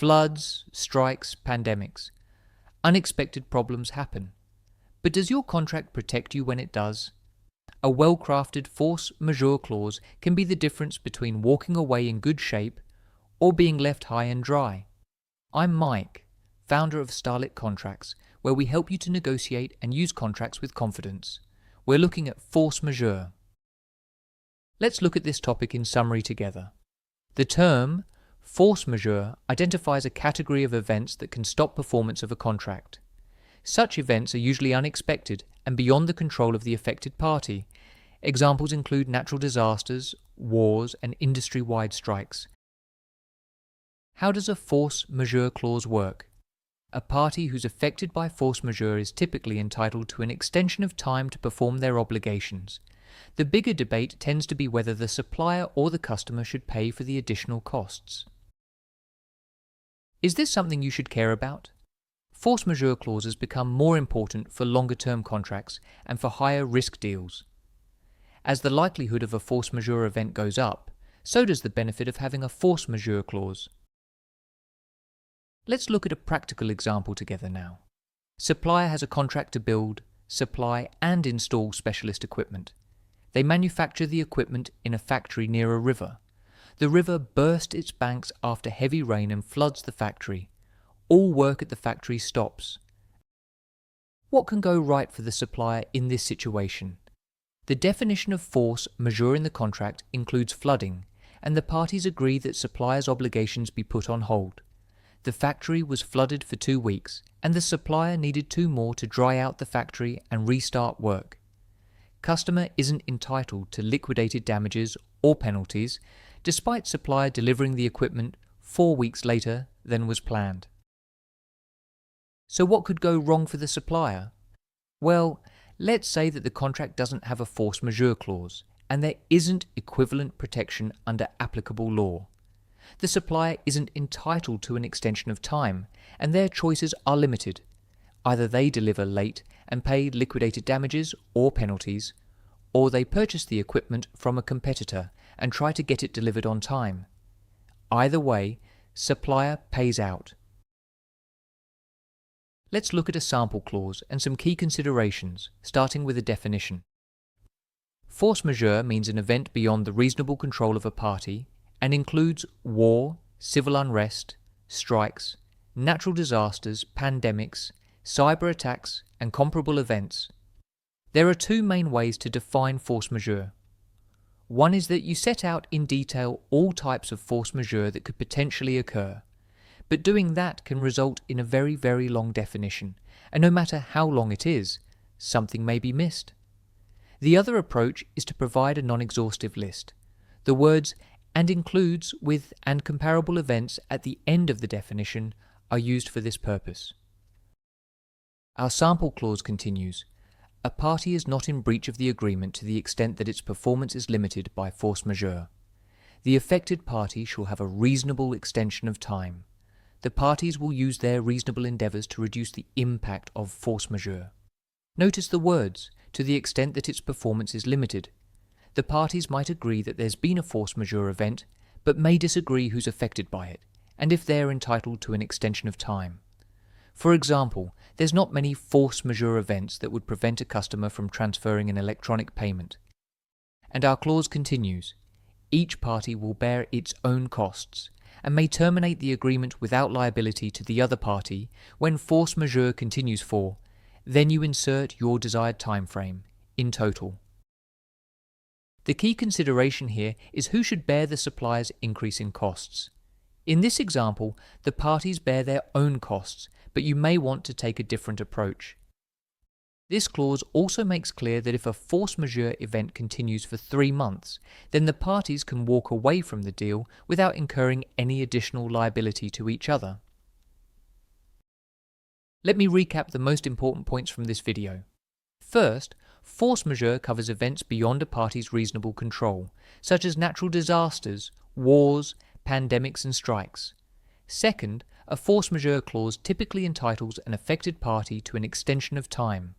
Floods, strikes, pandemics. Unexpected problems happen. But does your contract protect you when it does? A well-crafted force majeure clause can be the difference between walking away in good shape or being left high and dry. I'm Mike, founder of Starlit Contracts, where we help you to negotiate and use contracts with confidence. We're looking at force majeure. Let's look at this topic in summary together. The term force majeure identifies a category of events that can stop performance of a contract. Such events are usually unexpected and beyond the control of the affected party. Examples include natural disasters, wars, and industry-wide strikes. How does a force majeure clause work? A party who's affected by force majeure is typically entitled to an extension of time to perform their obligations. The bigger debate tends to be whether the supplier or the customer should pay for the additional costs. Is this something you should care about? Force majeure clauses become more important for longer-term contracts and for higher-risk deals. As the likelihood of a force majeure event goes up, so does the benefit of having a force majeure clause. Let's look at a practical example together now. Supplier has a contract to build, supply, and install specialist equipment. They manufacture the equipment in a factory near a river. The river bursts its banks after heavy rain and floods the factory. All work at the factory stops. What can go right for the supplier in this situation? The definition of force majeure in the contract includes flooding, and the parties agree that supplier's obligations be put on hold. The factory was flooded for 2 weeks, and the supplier needed 2 more to dry out the factory and restart work. Customer isn't entitled to liquidated damages or penalties, despite supplier delivering the equipment 4 weeks later than was planned. So what could go wrong for the supplier? Well, let's say that the contract doesn't have a force majeure clause, and there isn't equivalent protection under applicable law. The supplier isn't entitled to an extension of time, and their choices are limited. Either they deliver late and pay liquidated damages or penalties, or they purchase the equipment from a competitor and try to get it delivered on time. Either way, supplier pays out. Let's look at a sample clause and some key considerations, starting with a definition. Force majeure means an event beyond the reasonable control of a party and includes war, civil unrest, strikes, natural disasters, pandemics, cyber attacks, and comparable events. There are 2 main ways to define force majeure. One is that you set out in detail all types of force majeure that could potentially occur, but doing that can result in a very, very long definition, and no matter how long it is, something may be missed. The other approach is to provide a non-exhaustive list. The words "and includes with and comparable events" at the end of the definition are used for this purpose. Our sample clause continues, "A party is not in breach of the agreement to the extent that its performance is limited by force majeure. The affected party shall have a reasonable extension of time. The parties will use their reasonable endeavours to reduce the impact of force majeure." Notice the words, "to the extent that its performance is limited." The parties might agree that there's been a force majeure event, but may disagree who's affected by it, and if they're entitled to an extension of time. For example, there's not many force majeure events that would prevent a customer from transferring an electronic payment. And our clause continues, "Each party will bear its own costs, and may terminate the agreement without liability to the other party when force majeure continues for," then you insert your desired time frame, in total. The key consideration here is who should bear the supplier's increase in costs. In this example, the parties bear their own costs, but you may want to take a different approach. This clause also makes clear that if a force majeure event continues for 3 months, then the parties can walk away from the deal without incurring any additional liability to each other. Let me recap the most important points from this video. First, force majeure covers events beyond a party's reasonable control, such as natural disasters, wars, pandemics, and strikes. Second, a force majeure clause typically entitles an affected party to an extension of time.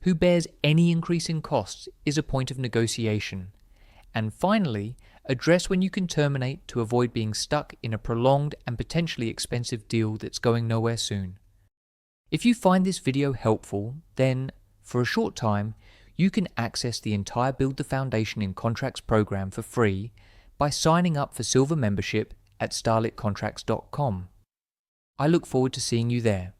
Who bears any increase in costs is a point of negotiation. And finally, Address when you can terminate to avoid being stuck in a prolonged and potentially expensive deal that's going nowhere soon. If you find this video helpful, then, for a short time, you can access the entire Build the Foundation in Contracts program for free by signing up for Silver membership at starlitcontracts.com. I look forward to seeing you there.